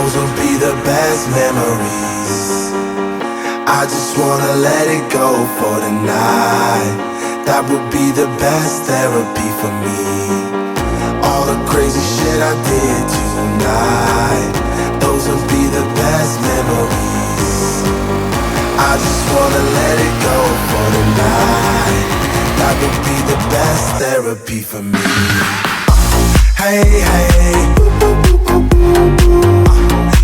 Those will be the best memories. I just wanna let it go for tonight. That would be the best therapy for me. All the crazy shit I did tonight, those will be the best memories. I just wanna let it go for tonight. That would be the best therapy for me. Hey, hey.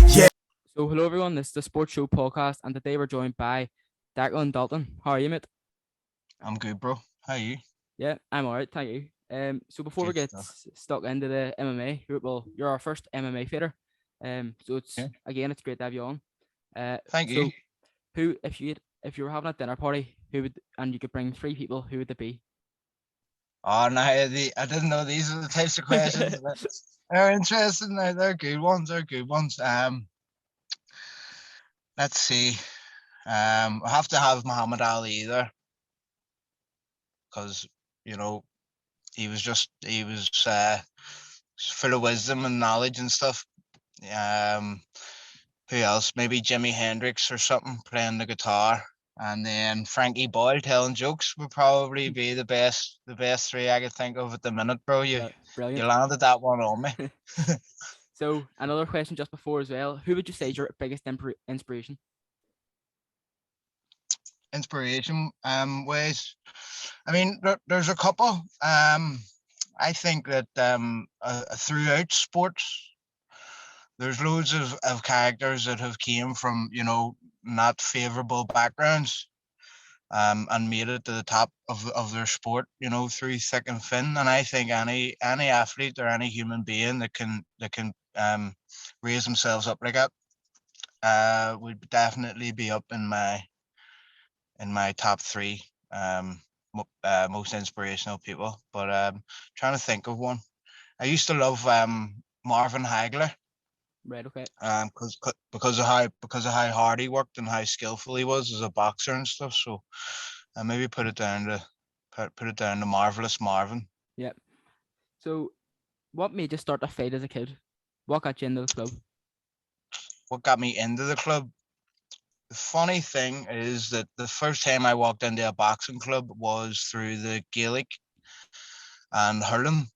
Yeah. So hello everyone, this is the Sports Show podcast, and today we're joined by Deaghlan and Dalton. How are you, mate? I'm good, bro. How are you? Yeah, I'm alright, thank you. So before we Good get stuff. stuck into the MMA, you're our first MMA fighter. So Yeah. it's great to have you on. Thank you. Who, if you were having a dinner party, and you could bring 3 people, who would they be? Oh, no, I didn't know these are the types of questions. They're interesting. They're good ones. Let's see. I have to have Muhammad Ali there because he was full of wisdom and knowledge and stuff. Who else? Maybe Jimi Hendrix or something playing the guitar. And then Frankie Boyle telling jokes would probably be the best 3 I could think of at the minute, bro. You Brilliant. landed that one on me. So another question just before as well. Who would you say is your biggest inspiration? Inspiration ways. I mean, there's a couple. I think that throughout sports, there's loads of characters that have came from not favorable backgrounds, and made it to the top of their sport, through thick and thin. And I think any athlete or any human being that can raise themselves up like that would definitely be up in my top 3 most inspirational people. But trying to think of one. I used to love Marvin Hagler. Right. Okay. Because of how hard he worked and how skillful he was as a boxer and stuff. So I maybe put it down to Marvelous Marvin. Yeah. So, what made you start to fight as a kid? What got you into the club? What got me into the club? The funny thing is that the first time I walked into a boxing club was through the Gaelic and hurling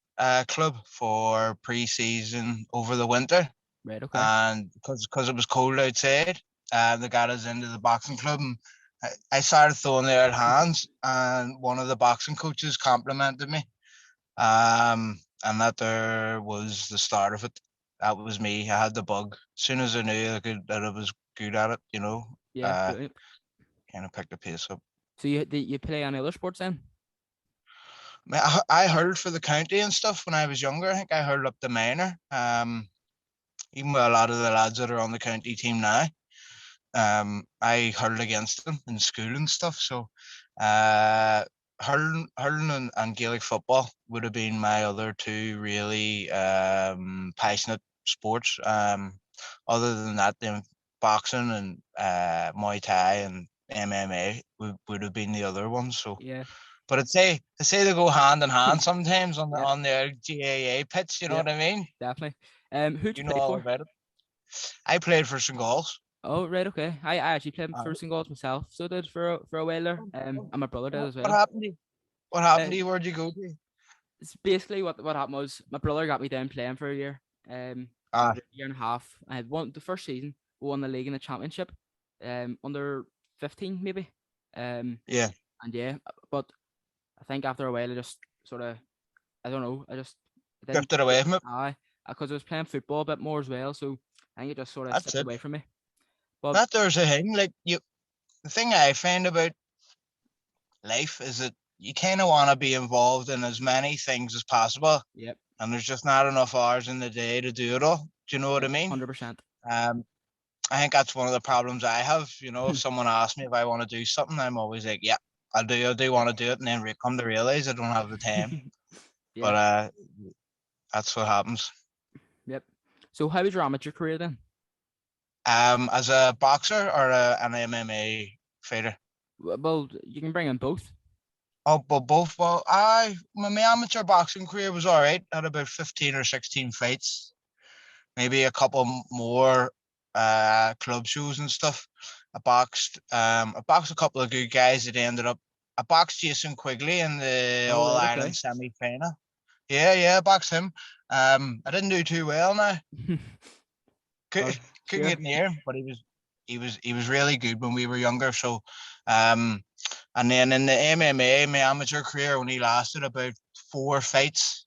club for pre-season over the winter. Right. Okay. And because it was cold outside, they got us into the boxing club, and I started throwing the out hands, and one of the boxing coaches complimented me, and that there was the start of it. That was me. I had the bug. As soon as I knew that I was good at it, Yeah. kind of picked the pace up. So you play any other sports then? I hurled for the county and stuff when I was younger. I think I hurled up the minor. Even with a lot of the lads that are on the county team now, I hurled against them in school and stuff. So hurling and Gaelic football would have been my other 2 really passionate sports. Other than that, then boxing and Muay Thai and MMA would have been the other ones. So yeah. But I'd say they go hand in hand sometimes on the GAA pitch. You know what I mean? Definitely. Who'd you play all for? About it. I played for St. Galls. Oh, right, okay. I actually played for St. Galls myself, so I did for a while there. And my brother did as well. What happened to you? Where'd you go to? It's basically what happened was my brother got me down playing for a year. A year and a half. I had won the first season, won the league and the championship. Under 15 maybe. Yeah. And yeah, but I think after a while I just sort of, I don't know, drifted away from it. Because I was playing football a bit more as well, so I think it just sort of slipped away from me. But that there's a thing, like the thing I find about life is that you kind of want to be involved in as many things as possible. Yep. And there's just not enough hours in the day to do it all. Do you know what I mean? 100%. I think that's one of the problems I have. If someone asks me if I want to do something, I'm always like, yeah, I do want to do it, and then come to realize I don't have the time. But that's what happens. Yep. So how was your amateur career then? As a boxer or an MMA fighter? Well, you can bring in both. Oh, but both. Well, my amateur boxing career was all right. I had about 15 or 16 fights. maybe a couple more club shows and stuff. I boxed a couple of good guys that ended up. I boxed Jason Quigley in the Oh, All right, Ireland okay. semi final. Yeah, I boxed him. I didn't do too well now. Well, Couldn't sure. get near him, but he was really good when we were younger. So, um, and then in the MMA, my amateur career only lasted about 4 fights.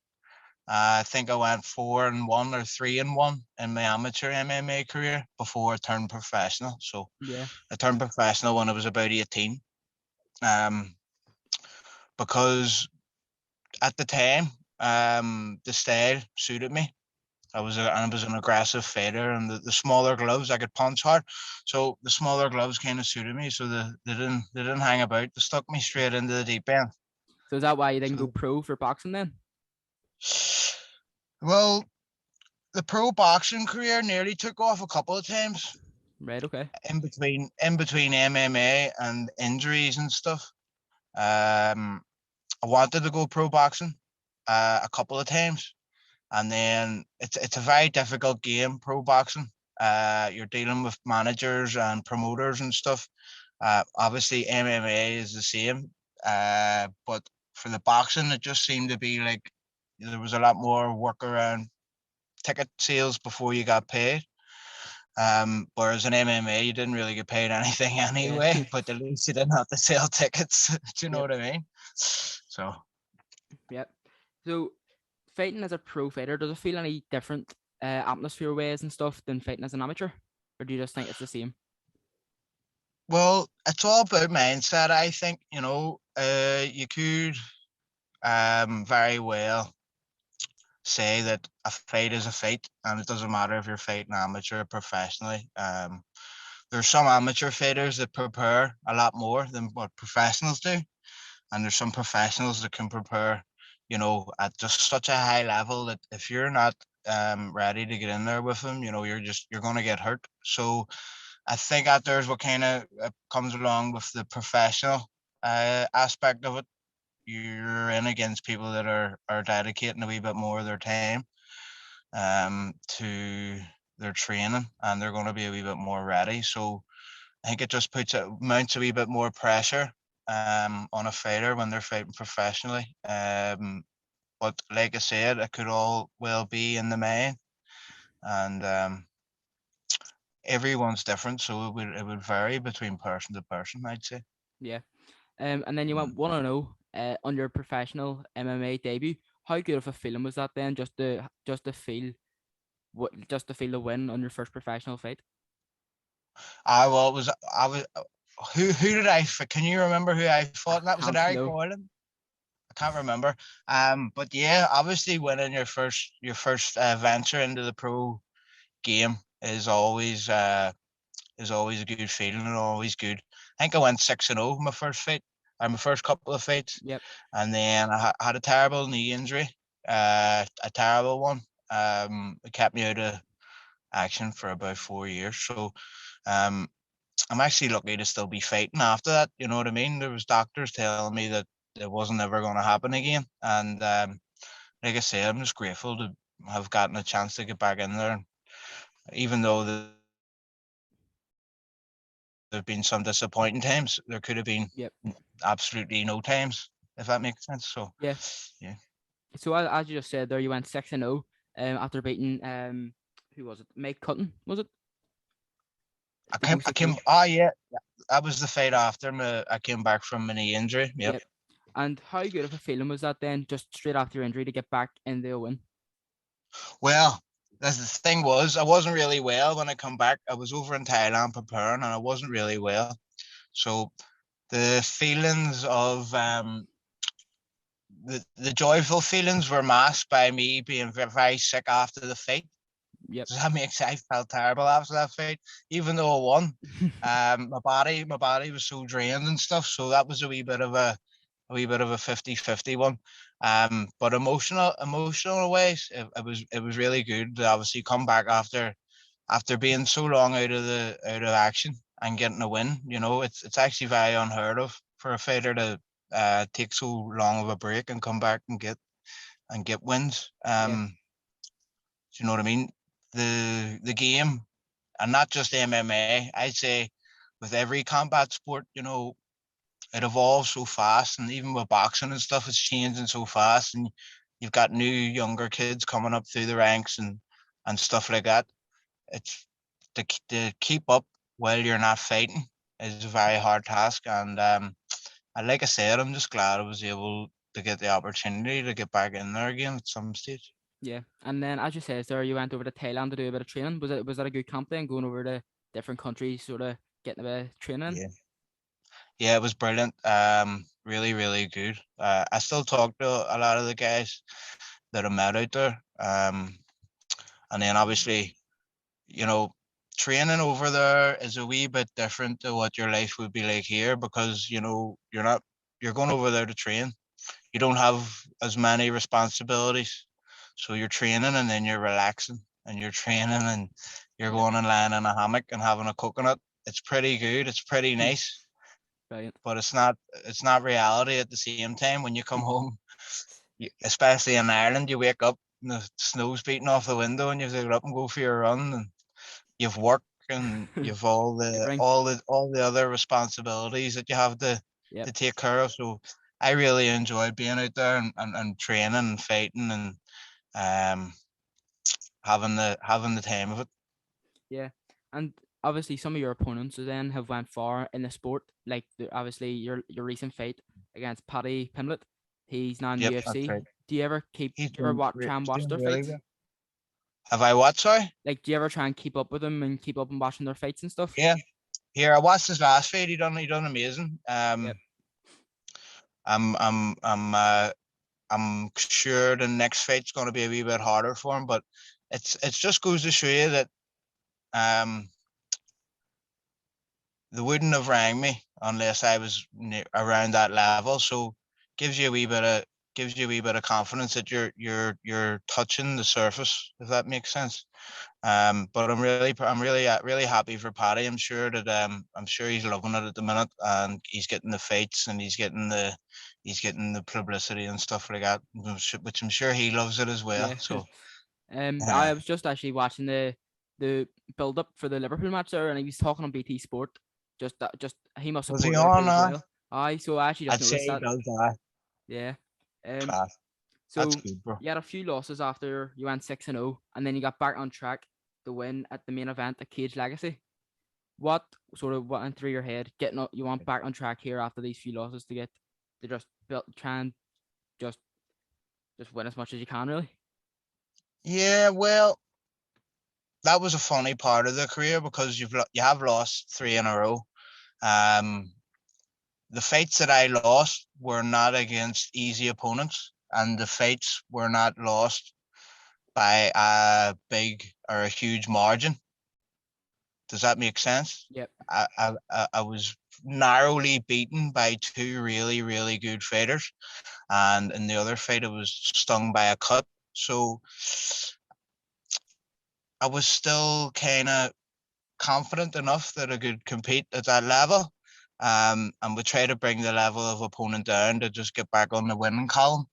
I think I went 4-1 or 3-1 in my amateur MMA career before I turned professional. So Yeah. I turned professional when I was about 18. Um, because at the time, the style suited me. I was an aggressive fighter, and the smaller gloves I could punch hard, so the smaller gloves kind of suited me. So they didn't hang about. They stuck me straight into the deep end. So is that why you didn't go So, pro for boxing then? well, the pro boxing career nearly took off a couple of times Right, okay. in between MMA and injuries and stuff. I wanted to go pro boxing a couple of times, and then it's a very difficult game, pro boxing. You're dealing with managers and promoters and stuff. Obviously, MMA is the same, but for the boxing, it just seemed to be like there was a lot more work around ticket sales before you got paid. Whereas in MMA, you didn't really get paid anything Yeah. anyway, but at least you didn't have to sell tickets. Do you know Yep. what I mean? So, Yep. So fighting as a pro fighter, does it feel any different atmosphere ways and stuff than fighting as an amateur? Or do you just think it's the same? well, it's all about mindset. I think you could very well say that a fight is a fight, and it doesn't matter if you're fighting amateur or professionally. There's some amateur fighters that prepare a lot more than what professionals do, and there's some professionals that can prepare, at just such a high level that if you're not ready to get in there with them, you're going to get hurt. So I think that there's what kind of comes along with the professional aspect of it. You're in against people that are dedicating a wee bit more of their time to their training, and they're going to be a wee bit more ready. So I think it just mounts a wee bit more pressure on a fighter when they're fighting professionally. But like I said, it could all well be in the main, and everyone's different, so it would vary between person to person, I'd say. Yeah. And then you Mm. went 1-0 on your professional MMA debut. How good of a feeling was that then? Just to feel the win on your first professional fight. I was who did can you remember who I I fought? And that was at can't Eric know. Boylan. I can't remember. But yeah, obviously winning your first venture into the pro game is always a good feeling and always good. I think I went 6-0 my first fight, or my first couple of fights, Yep. and then I had a terrible knee injury, a terrible one. It kept me out of action for about 4 years. So, um, I'm actually lucky to still be fighting after that. You know what I mean? There was doctors telling me that it wasn't ever going to happen again, and like I say, I'm just grateful to have gotten a chance to get back in there. Even though there've been some disappointing times, there could have been Yep. absolutely no times, if that makes sense. So, Yeah. yeah, So as you just said there, you went 6-0 after beating who was it? Mike Cutton, was it? I To came, go I 6-0. came. Oh yeah, that was the fight after I came back from a knee injury. Yep. Yep. And how good of a feeling was that then, just straight after your injury, to get back in the win? Well, that's the thing was I wasn't really well when I come back. I was over in Thailand preparing, and I wasn't really well. So the feelings of the joyful feelings were masked by me being very sick after the fight. Yep. So that makes I felt terrible after that fight, even though I won. My body was so drained and stuff. So that was a 50-50 one. But emotional ways, it was really good to obviously come back after being so long out of action and getting a win. It's actually very unheard of for a fighter to take so long of a break and come back and get wins. Yeah. Do you know what I mean? the game, and not just MMA. I'd say with every combat sport, it evolves so fast, and even with boxing and stuff, it's changing so fast, and you've got new younger kids coming up through the ranks and stuff like that. It's to keep up while you're not fighting is a very hard task, and like I said, I'm just glad I was able to get the opportunity to get back in there again at some stage. Yeah, and then as you said, there you went over to Thailand to do a bit of training. Was that a good camp then, going over to different countries, sort of getting a bit of training? Yeah, it was brilliant. Really, really good. I still talk to a lot of the guys that I met out there. And then obviously, training over there is a wee bit different to what your life would be like here, because you're going over there to train. You don't have as many responsibilities, so you're training and then you're relaxing, and you're training and you're going and lying in a hammock and having a coconut. It's pretty good. It's pretty nice. Brilliant. But it's not reality at the same time. When you come home, especially in Ireland, you wake up and the snow's beating off the window, and you have to get up and go for your run, and you've work, and you've all the other responsibilities that you have to take care of. So I really enjoyed being out there and training and fighting and having the time of it. Yeah, and obviously some of your opponents then have went far in the sport. Like obviously your recent fight against Paddy Pimblett, he's now in the UFC. Right. Do you ever try and watch their fights? Have I what? Sorry. Like, do you ever try and keep up with them and keep up and watching their fights and stuff? Yeah. Here, I watched his last fight. He done amazing. I'm sure the next fight's going to be a wee bit harder for him, but it's just goes to show you that they wouldn't have rang me unless I was around that level. So gives you a wee bit of confidence that you're touching the surface, if that makes sense. But I'm really happy for Paddy. I'm sure he's loving it at the minute, and he's getting the fights, and he's getting the publicity and stuff like that, which I'm sure he loves it as well. Yeah. So I was just actually watching the build up for the Liverpool match there, and he was talking on BT Sport. Just he must have support Liverpool as well. Aye, so I actually just noticed that. He does, yeah. Class. So that's good, bro. You had a few losses after you went 6-0, and then you got back on track to win at the main event at Cage Legacy. What went through your head getting up? You want back on track here after these few losses to just try and just win as much as you can, really? Yeah, well, that was a funny part of the career because you have lost 3 in a row. The fights that I lost were not against easy opponents, and the fights were not lost by a big or a huge margin. Does that make sense? Yep. I was narrowly beaten by 2 really, really good fighters, and in the other fight I was stung by a cut. So I was still kind of confident enough that I could compete at that level. And we try to bring the level of opponent down to just get back on the winning column.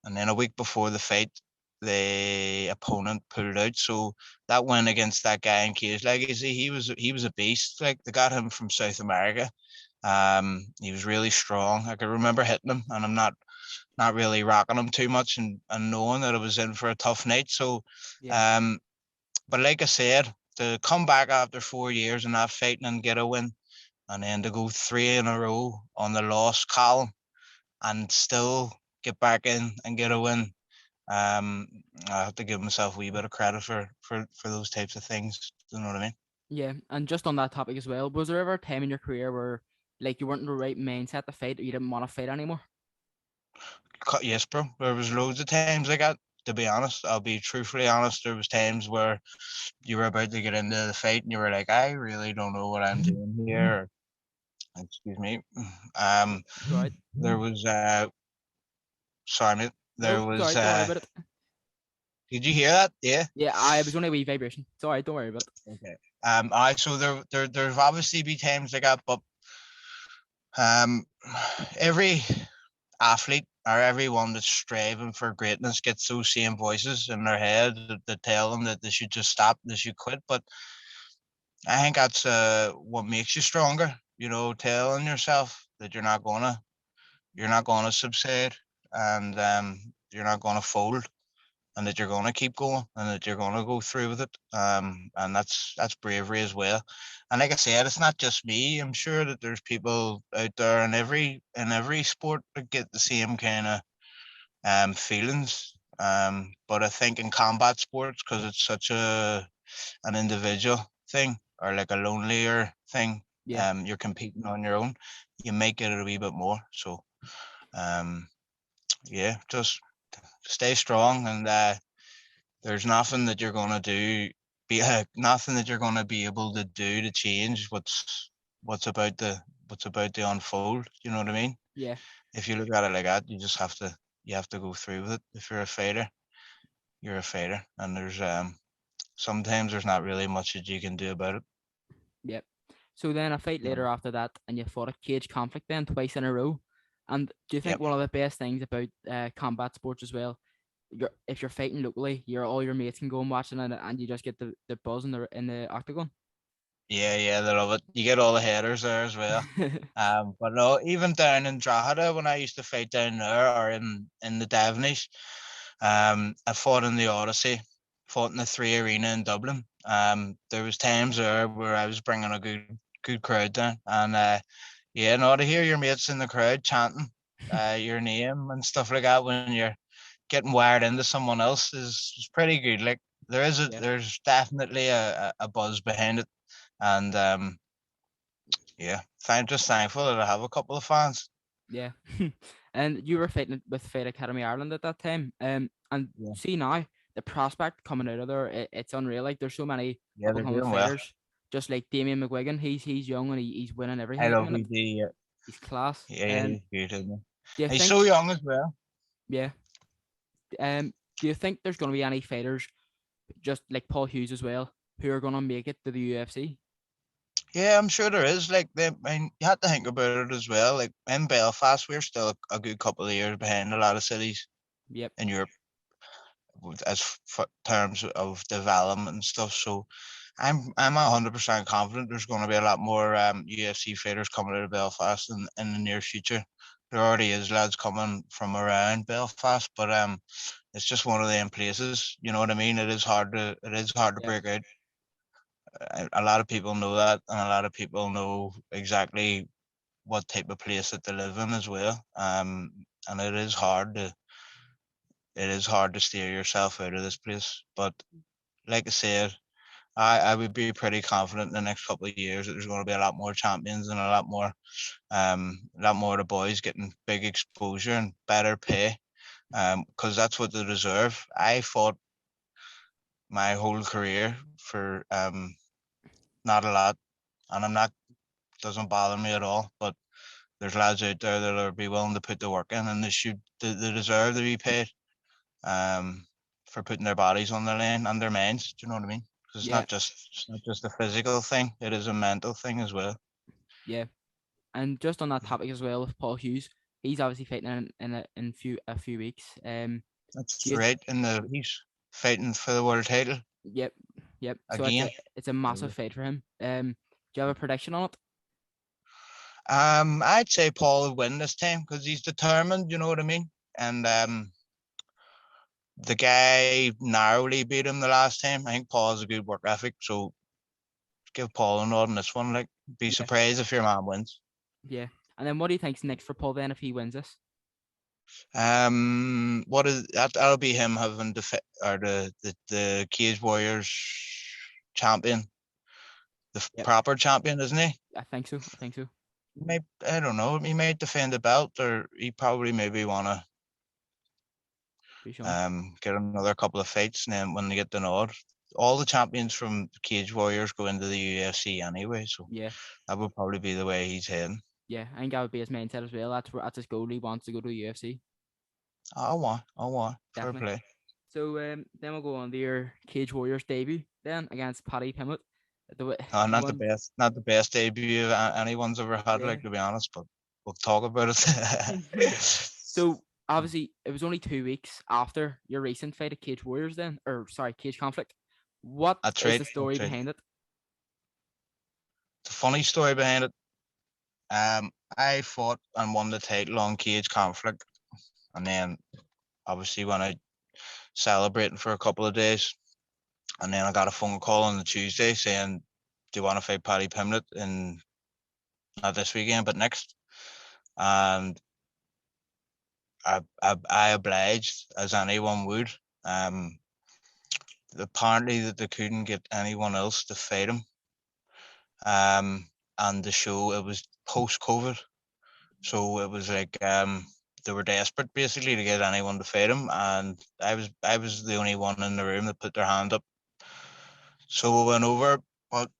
And then a week before the fight, the opponent pulled out. So that win against that guy in Cage Legacy, he was a beast. Like, they got him from South America. He was really strong. I can remember hitting him, and I'm not really rocking him too much, and knowing that I was in for a tough night. So, but like I said, to come back after 4 years and not fighting and get a win, and then to go 3 in a row on the loss column and still get back in and get a win, I have to give myself a wee bit of credit for those types of things. You know what I mean? Yeah, and just on that topic as well, was there ever a time in your career where, like, you weren't in the right mindset to fight, or you didn't want to fight anymore? Yes, bro. There was loads of times like that. To be honest, I'll be truthfully honest. There was times where you were about to get into the fight and you were like, I really don't know what I'm doing here. Excuse me. Right. There was sorry, mate. There was sorry, don't worry about it. Did you hear that? Yeah. Yeah, I was only a wee vibration. It's alright, don't worry about it. Okay. So there's obviously be times like that, but every athlete everyone that's striving for greatness gets those same voices in their head that tell them that they should just stop, they should quit. But I think that's what makes you stronger. You know, telling yourself that you're not gonna subside, and you're not gonna fold, and that you're gonna keep going, and that you're gonna go through with it. And that's bravery as well. And like I said, it's not just me. I'm sure that there's people out there in every sport that get the same kind of feelings. But I think in combat sports, because it's such an individual thing, or like a lonelier thing, Yeah, you're competing on your own, you make it a wee bit more. So um, yeah, just stay strong, and there's nothing that you're gonna do, nothing that you're gonna be able to do to change what's about to unfold. You know what I mean? yeah, If you look at it like that, you have to go through with it. If you're a fighter, you're a fighter, and there's sometimes there's not really much that you can do about it. yeah. So then a fight later Mm. after that, and you fought a cage conflict then twice in a row. And do you think Yep. one of the best things about combat sports as well, if you're fighting locally, all your mates can go and watch it, and you just get the buzz in the octagon. Yeah, they love it. You get all the headers there as well. But no, even down in Drogheda when I used to fight down there, or in the Devenish, I fought in the Odyssey, fought in the Three Arena in Dublin. There was times there where I was bringing a good crowd down, and yeah, no, to hear your mates in the crowd chanting your name and stuff like that when you're getting wired into someone else is pretty good. Like Yeah, there's definitely a buzz behind it, and yeah, just thankful that I have a couple of fans. yeah. And you were fighting with Fight Academy Ireland at that time. And Yeah, see now the prospect coming out of there, it's unreal. Like there's so many yeah, up and they're coming doing well. fighters, just like Damien McGuigan. He's young and he's winning everything I at the love minute. VD. He's class. Yeah, he's good, isn't he? Do you He's think? so young as well. Yeah. Do you think there's going to be any fighters just like Paul Hughes as well who are going to make it to the UFC? Yeah, I'm sure there is. Like, I mean, you have to think about it as well. Like in Belfast, we're still a good couple of years behind a lot of cities Yep. in Europe as terms of development and stuff. So I'm 100% confident there's going to be a lot more UFC fighters coming out of Belfast in the near future. There already is lads coming from around Belfast, but it's just one of them places. You know what I mean? It is hard to Yeah. break out. A lot of people know that, and a lot of people know exactly what type of place that they live in as well. And it is hard to steer yourself out of this place. But like I said, I would be pretty confident in the next couple of years that there's going to be a lot more champions and a lot more of the boys getting big exposure and better pay, because that's what they deserve. I fought my whole career for not a lot, and I'm not doesn't bother me at all. But there's lads out there that are be willing to put the work in, and they deserve to be paid for putting their bodies on the line and their minds. Do you know what I mean? Because Yeah. it's not just a physical thing; it is a mental thing as well. Yeah. And just on that topic as well with Paul Hughes, he's obviously fighting in a few weeks. That's Do you, right. And he's fighting for the world title yep, yep. So again. it's a massive fight for him. Do you have a prediction on it? I'd say Paul will win this time because he's determined. You know what I mean? And the guy narrowly beat him the last time. I think Paul has a good work ethic, so give Paul a nod on this one. Like, be Yeah, surprised if your man wins. yeah. And then what do you think's next for Paul then if he wins this? What is that? That'll be him having the Cage Warriors champion, the Yep, proper champion, isn't he? I think so. I think so. I don't know. He might defend the belt, or he probably maybe wanna Be Sean. get another couple of fights, and then when they get the nod, all the champions from Cage Warriors go into the UFC anyway. So Yeah, that would probably be the way he's heading. yeah. I think that would be his mindset as well. That's his goal. He wants to go to the UFC. I want, fair Definitely. play. So then we'll go on to your Cage Warriors debut then against Paddy Pimblett. The Not the one, best, not the best debut anyone's ever had. yeah. Like, to be honest, but we'll talk about it. So obviously it was only 2 weeks after your recent fight at Cage Warriors then, or sorry, Cage Conflict. What That's is right. the story That's right. behind it? The funny story behind it. I fought and won the title on Cage Conflict, and then obviously went out celebrating for a couple of days, and then I got a phone call on the Tuesday saying, "Do you want to fight Paddy Pimblett in not this weekend but next?" And I obliged as anyone would. Um, Apparently that they couldn't get anyone else to fight him. And the show, it was post COVID, so it was like they were desperate basically to get anyone to fight him, and I was the only one in the room that put their hand up. So we went over, but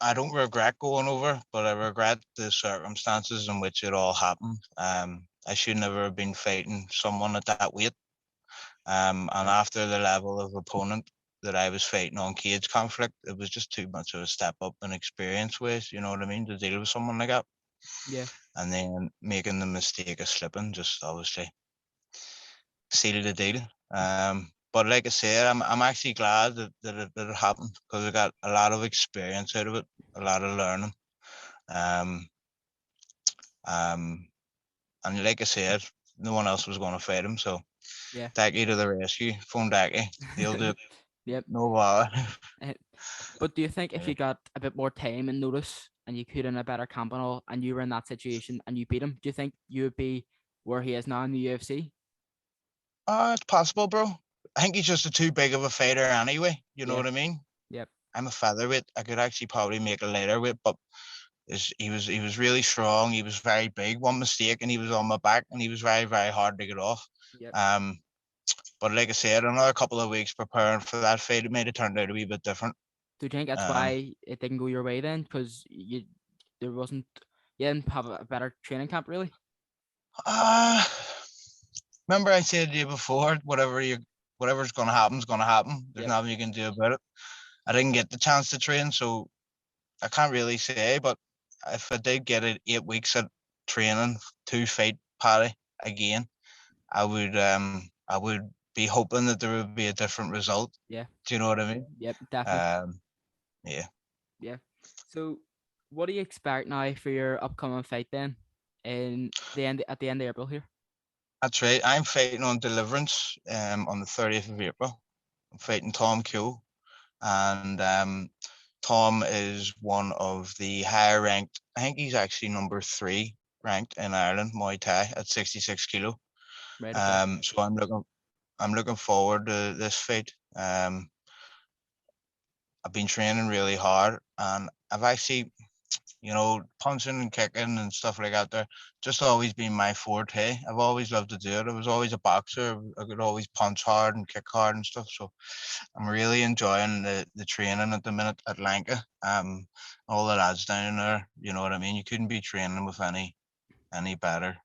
I don't regret going over, but I regret the circumstances in which it all happened. I should never have been fighting someone at that weight. And Yeah, after the level of opponent that I was fighting on Cage Conflict, it was just too much of a step up in experience ways, you know what I mean, to deal with someone like that. yeah, And then making the mistake of slipping just obviously sealed the deal. But like I said, I'm actually glad that it happened because I got a lot of experience out of it, a lot of learning. Um, um, and like I said, no one else was going to fight him, so yeah. Dacky to the rescue. Phone Dacky, he'll do it. Yep. No bother. Eh, But do you think if Yeah. you got a bit more time and notice and you could in a better camp and all, and you were in that situation and you beat him, do you think you would be where he is now in the UFC? It's possible, bro. I think he's just too big of a fighter anyway. You know Yeah. what I mean? Yep. I'm a featherweight. I could actually probably make a lighter weight, but he was really strong. He was very big. One mistake and he was on my back, and he was very very hard to get off. Yep. Um, but like I said, another couple of weeks preparing for that fight, it made it turned out a wee bit different. Do you think that's Um, why it didn't go your way then? Because there wasn't, you didn't have a better training camp really? uh, Remember I said to you before, whatever's gonna happen is gonna happen. There's Yep. nothing you can do about it. I didn't get the chance to train, so I can't really say. But if I did get it 8 weeks of training to fight Paddy again, I would be hoping that there would be a different result. Yeah. Do you know what I mean? Yep. Definitely. Yeah, Yeah. So, what do you expect now for your upcoming fight then? In the end, at the end of April here. that's right. I'm fighting on Deliverance on the 30th of April. I'm fighting Tom Q, and Tom is one of the higher ranked. I think he's actually number 3 ranked in Ireland Muay Thai at 66 kilo. Right. Okay. So I'm looking forward to this fight. I've been training really hard, and I've actually, punching and kicking and stuff like that. There just always been my forte. I've always loved to do it. I was always a boxer. I could always punch hard and kick hard and stuff. So I'm really enjoying the training at the minute at Lanka. All the lads down there, you know what I mean. You couldn't be training with any better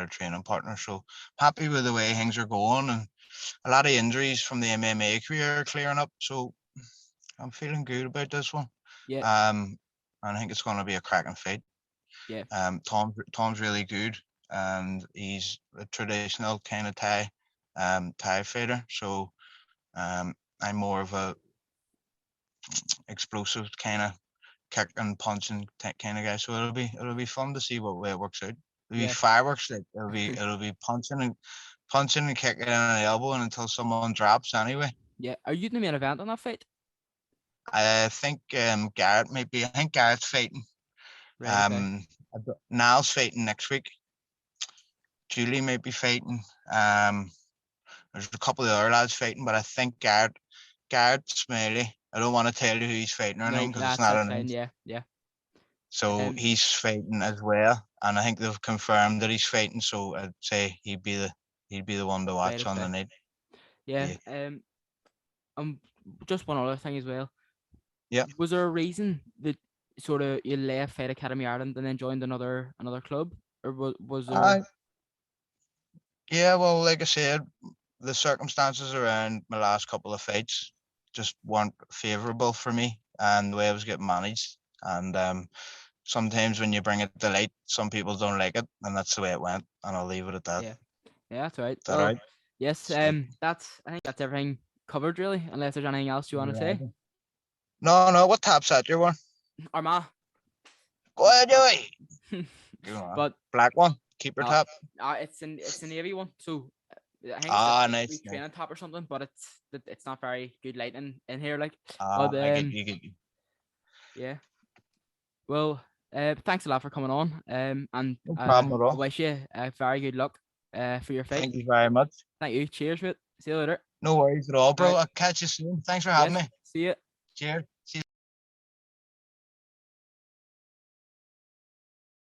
training partner. So happy with the way things are going, and a lot of injuries from the MMA career are clearing up. So I'm feeling good about this one. Yeah. And I think it's going to be a cracking fight. Yeah. Tom's really good, and he's a traditional kind of Thai fighter. So I'm more of a explosive kind of kick and punching kind of guy. So it'll be fun to see what way it works out. It'll be Yeah. fireworks. Like it'll be punching and kicking and elbowing until someone drops. Anyway, Yeah. Are you in the main event on that fight? I think Garrett might be. I think Garrett's fighting. Right. Okay. Niall's fighting next week. Julie might be fighting. There's a couple of other lads fighting, but I think Garrett Smiley. I don't want to tell you who he's fighting or No, anything because it's that's not fine. announced. Yeah. Yeah. So Um. he's fighting as well, and I think they've confirmed that he's fighting. So I'd say he'd be the one to Right. watch on the Okay. night. Yeah. Yeah. Just one other thing as well. Yeah. Was there a reason that sort of you left Fight Academy Ireland and then joined another club, or was there? Yeah. Well, like I said, the circumstances around my last couple of fights just weren't favourable for me and the way I was getting managed. And sometimes when you bring it to light, some people don't like it, and that's the way it went. And I'll leave it at that. Yeah. Yeah, that's right. Is that Well, right? yes. Sweet. I think that's everything covered really. Unless there's anything else you want to say. No. What top set you were? Armagh. Go ahead, Joey. But Black one. Keep your top. it's a navy one. So I think Ah, it's a nice. training top or something. But it's not very good lighting in here. Like, Ah, but I get you. yeah. Well, thanks a lot for coming on. And No problem at I all. wish you very good luck for your fight. Thank you very much. Thank you. Cheers, mate. See you later. No worries at all, bro. Alright. I'll catch you soon. Thanks for having Yes. me. See you. Cheers.